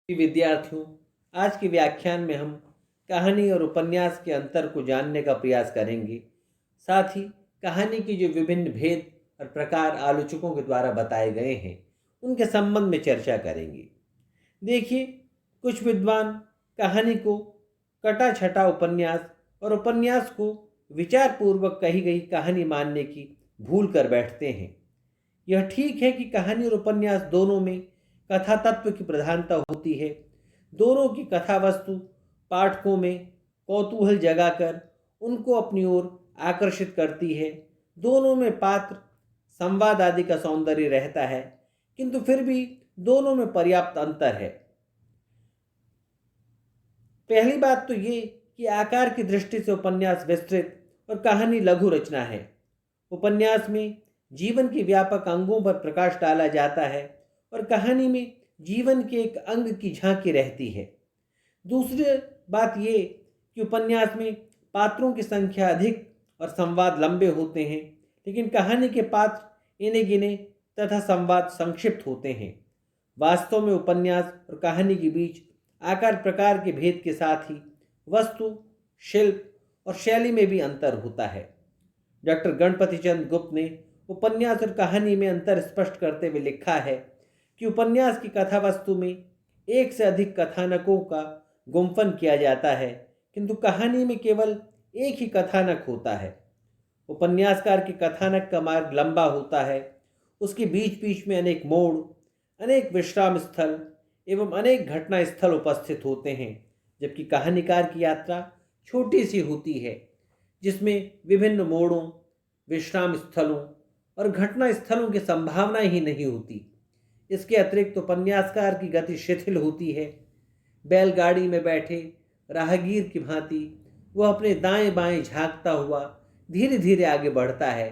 विद्यार्थियों, आज के व्याख्यान में हम कहानी और उपन्यास के अंतर को जानने का प्रयास करेंगे। साथ ही कहानी की जो विभिन्न भेद और प्रकार आलोचकों के द्वारा बताए गए हैं, उनके संबंध में चर्चा करेंगे। देखिए, कुछ विद्वान कहानी को कटा छटा उपन्यास और उपन्यास को विचारपूर्वक कही गई कहानी मानने की भूल कर बैठते हैं। यह ठीक है कि कहानी और उपन्यास दोनों में कथा तत्व की प्रधानता होती है। दोनों की कथा वस्तु पाठकों में कौतूहल जगाकर उनको अपनी ओर आकर्षित करती है। दोनों में पात्र संवाद आदि का सौंदर्य रहता है, किंतु फिर भी दोनों में पर्याप्त अंतर है। पहली बात तो ये कि आकार की दृष्टि से उपन्यास विस्तृत और कहानी लघु रचना है। उपन्यास में जीवन के व्यापक अंगों पर प्रकाश डाला जाता है और कहानी में जीवन के एक अंग की झांकी रहती है। दूसरी बात ये कि उपन्यास में पात्रों की संख्या अधिक और संवाद लंबे होते हैं, लेकिन कहानी के पात्र इन्हें गिने तथा संवाद संक्षिप्त होते हैं। वास्तव में उपन्यास और कहानी के बीच आकार प्रकार के भेद के साथ ही वस्तु, शिल्प और शैली में भी अंतर होता है। डॉक्टर गणपति चंद्र गुप्त ने उपन्यास और कहानी में अंतर स्पष्ट करते हुए लिखा है कि उपन्यास की कथा वस्तु में एक से अधिक कथानकों का गुम्फन किया जाता है, किंतु कहानी में केवल एक ही कथानक होता है। उपन्यासकार के कथानक का मार्ग लंबा होता है। उसके बीच बीच में अनेक मोड़, अनेक विश्राम स्थल एवं अनेक घटना स्थल उपस्थित होते हैं, जबकि कहानीकार की यात्रा छोटी सी होती है, जिसमें विभिन्न मोड़ों, विश्राम स्थलों और घटना स्थलों की संभावना ही नहीं होती। इसके अतिरिक्त उपन्यासकार की गति शिथिल होती है। बैलगाड़ी में बैठे राहगीर की भांति वह अपने दाएं बाएं झांकता हुआ धीरे धीरे आगे बढ़ता है,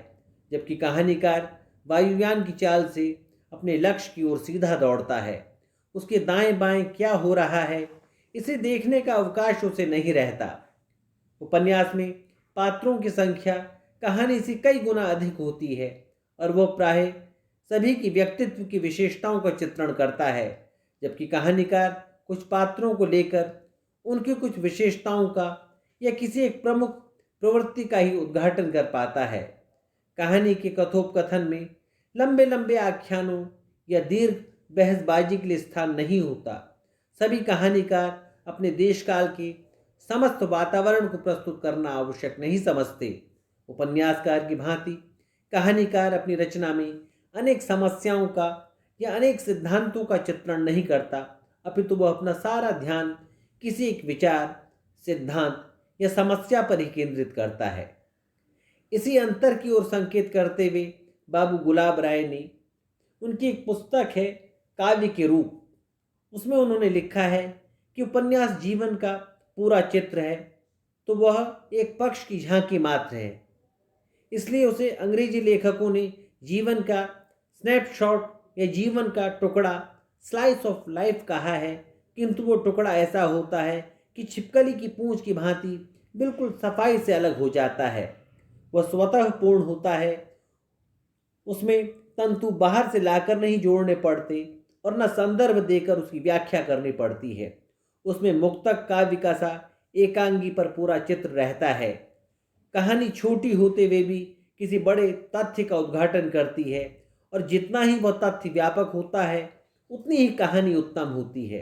जबकि कहानीकार वायुयान की चाल से अपने लक्ष्य की ओर सीधा दौड़ता है। उसके दाएं बाएं क्या हो रहा है, इसे देखने का अवकाश उसे नहीं रहता। उपन्यास में पात्रों की संख्या कहानी से कई गुना अधिक होती है और वह प्राय सभी की व्यक्तित्व की विशेषताओं का चित्रण करता है, जबकि कहानीकार कुछ पात्रों को लेकर उनकी कुछ विशेषताओं का या किसी एक प्रमुख प्रवृत्ति का ही उद्घाटन कर पाता है। कहानी के कथोपकथन में लंबे लंबे आख्यानों या दीर्घ बहसबाजी के लिए स्थान नहीं होता। सभी कहानीकार अपने देश काल के समस्त वातावरण को प्रस्तुत करना आवश्यक नहीं समझते। उपन्यासकार की भांति कहानीकार अपनी रचना में अनेक समस्याओं का या अनेक सिद्धांतों का चित्रण नहीं करता, अपितु वह अपना सारा ध्यान किसी एक विचार, सिद्धांत या समस्या पर ही केंद्रित करता है। इसी अंतर की ओर संकेत करते हुए बाबू गुलाब राय ने उनकी एक पुस्तक है काव्य के रूप, उसमें उन्होंने लिखा है कि उपन्यास जीवन का पूरा चित्र है, तो वह एक पक्ष की झांकी मात्र है। इसलिए उसे अंग्रेजी लेखकों ने जीवन का स्नैपशॉट या जीवन का टुकड़ा, स्लाइस ऑफ लाइफ कहा है, किंतु वो टुकड़ा ऐसा होता है कि छिपकली की पूंछ की भांति बिल्कुल सफाई से अलग हो जाता है। वह स्वतः पूर्ण होता है। उसमें तंतु बाहर से लाकर नहीं जोड़ने पड़ते और न संदर्भ देकर उसकी व्याख्या करनी पड़ती है। उसमें मुक्तक काव्य का सा एकांगी पर पूरा चित्र रहता है। कहानी छोटी होते हुए भी किसी बड़े तथ्य का उद्घाटन करती है और जितना ही वह तथ्य व्यापक होता है, उतनी ही कहानी उत्तम होती है।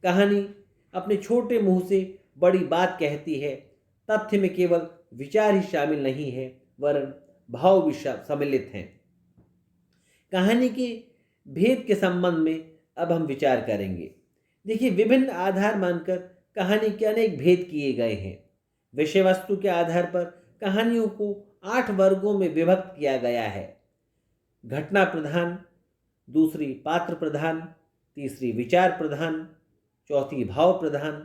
कहानी अपने छोटे मुंह से बड़ी बात कहती है। तथ्य में केवल विचार ही शामिल नहीं है, वरन भाव भी सम्मिलित हैं। कहानी के भेद के संबंध में अब हम विचार करेंगे। देखिए, विभिन्न आधार मानकर कहानी के अनेक भेद किए गए हैं। विषय वस्तु के आधार पर कहानियों को 8 वर्गों में विभक्त किया गया है। घटना प्रधान, दूसरी पात्र प्रधान, तीसरी विचार प्रधान, चौथी भाव प्रधान,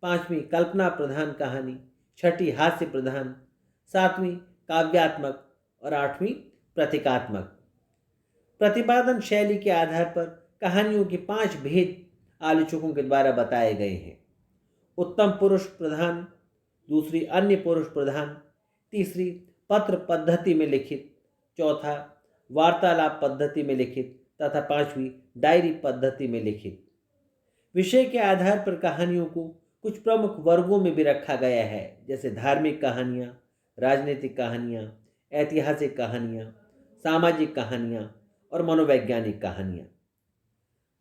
पांचवी कल्पना प्रधान कहानी, छठी हास्य प्रधान, सातवीं काव्यात्मक और आठवीं प्रतीकात्मक। प्रतिपादन शैली के आधार पर कहानियों के 5 भेद आलोचकों के द्वारा बताए गए हैं। उत्तम पुरुष प्रधान, दूसरी अन्य पुरुष प्रधान, तीसरी पत्र पद्धति में लिखित, चौथा वार्तालाप पद्धति में लिखित तथा पांचवी डायरी पद्धति में लिखित। विषय के आधार पर कहानियों को कुछ प्रमुख वर्गों में भी रखा गया है, जैसे धार्मिक कहानियाँ, राजनीतिक कहानियाँ, ऐतिहासिक कहानियाँ, सामाजिक कहानियाँ और मनोवैज्ञानिक कहानियाँ।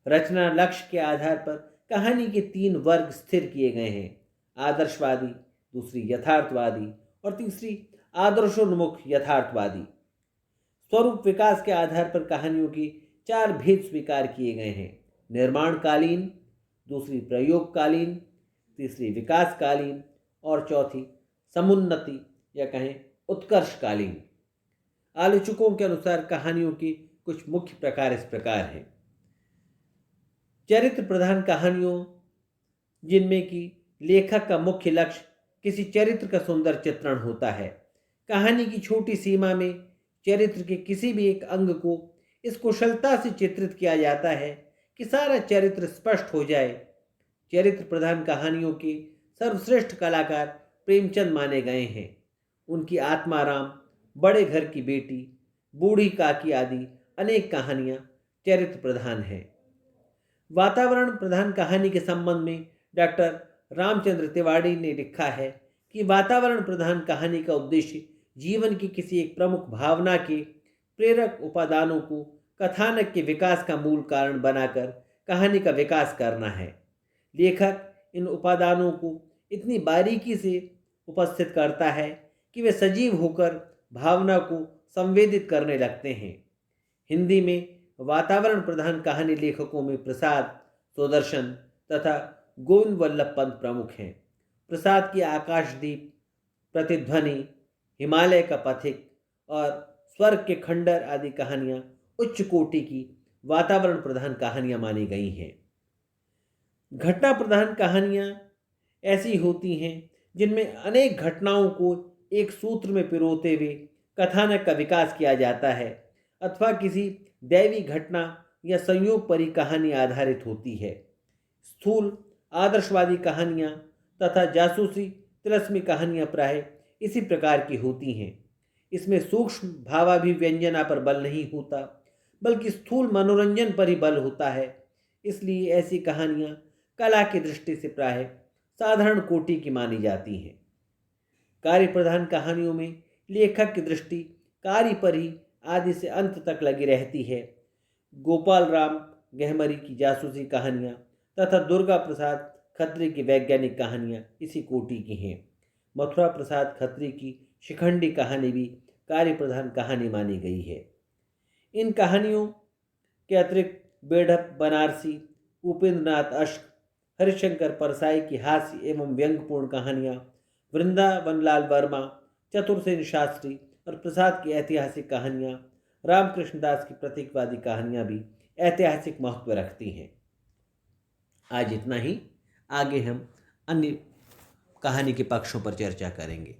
रचना लक्ष्य के आधार पर कहानी के 3 वर्ग स्थिर किए गए हैं: आदर्शवादी, दूसरी यथार्थवादी और तीसरी आदर्शोन्मुख यथार्थवादी। स्वरूप विकास के आधार पर कहानियों की 4 भेद स्वीकार किए गए हैं: निर्माणकालीन, दूसरी प्रयोगकालीन, तीसरी विकासकालीन और चौथी समुन्नति या कहें उत्कर्षकालीन। आलोचकों के अनुसार कहानियों की कुछ मुख्य प्रकार इस प्रकार हैं: चरित्र प्रधान कहानियों, जिनमें कि लेखक का मुख्य लक्ष्य किसी चरित्र का सुंदर चित्रण होता है। कहानी की छोटी सीमा में चरित्र के किसी भी एक अंग को इस कुशलता से चित्रित किया जाता है कि सारा चरित्र स्पष्ट हो जाए। चरित्र प्रधान कहानियों के सर्वश्रेष्ठ कलाकार प्रेमचंद माने गए हैं। उनकी आत्माराम, बड़े घर की बेटी, बूढ़ी काकी आदि अनेक कहानियाँ चरित्र प्रधान हैं। वातावरण प्रधान कहानी के संबंध में डॉक्टर रामचंद्र तिवारी ने लिखा है कि वातावरण प्रधान कहानी का उद्देश्य जीवन की किसी एक प्रमुख भावना के प्रेरक उपादानों को कथानक के विकास का मूल कारण बनाकर कहानी का विकास करना है। लेखक इन उपादानों को इतनी बारीकी से उपस्थित करता है कि वे सजीव होकर भावना को संवेदित करने लगते हैं। हिंदी में वातावरण प्रधान कहानी लेखकों में प्रसाद, सुदर्शन तथा गोविंद वल्लभ पंत प्रमुख हैं। प्रसाद की आकाशदीप, प्रतिध्वनि, हिमालय का पथिक और स्वर्ग के खंडर आदि कहानियाँ उच्च कोटि की वातावरण प्रधान कहानियाँ मानी गई हैं। घटना प्रधान कहानियाँ ऐसी होती हैं जिनमें अनेक घटनाओं को एक सूत्र में पिरोते हुए कथानक का विकास किया जाता है अथवा किसी दैवी घटना या संयोग पर ही कहानी आधारित होती है। स्थूल आदर्शवादी कहानियाँ तथा जासूसी तिलस्मी कहानियाँ प्राय इसी प्रकार की होती हैं। इसमें सूक्ष्म भावाभिव्यंजना पर बल नहीं होता, बल्कि स्थूल मनोरंजन पर ही बल होता है। इसलिए ऐसी कहानियाँ कला की दृष्टि से प्राय साधारण कोटि की मानी जाती हैं। कार्य प्रधान कहानियों में लेखक की दृष्टि कार्य पर ही आदि से अंत तक लगी रहती है। गोपाल राम गहमरी की जासूसी कहानियाँ तथा दुर्गा प्रसाद खत्री की वैज्ञानिक कहानियाँ इसी कोटि की हैं। मथुरा प्रसाद खत्री की शिखंडी कहानी भी कार्य प्रधान कहानी मानी गई है। इन कहानियों के अतिरिक्त बेढप बनारसी, उपेंद्रनाथ अश्क, हरिशंकर परसाई की हास्य एवं व्यंग्यपूर्ण कहानियाँ, वृंदावनलाल वर्मा, चतुरसेन शास्त्री और प्रसाद की ऐतिहासिक कहानियाँ, रामकृष्ण दास की प्रतीकवादी कहानियाँ भी ऐतिहासिक महत्व रखती हैं। आज इतना ही। आगे हम अन्य कहानी के पक्षों पर चर्चा करेंगे।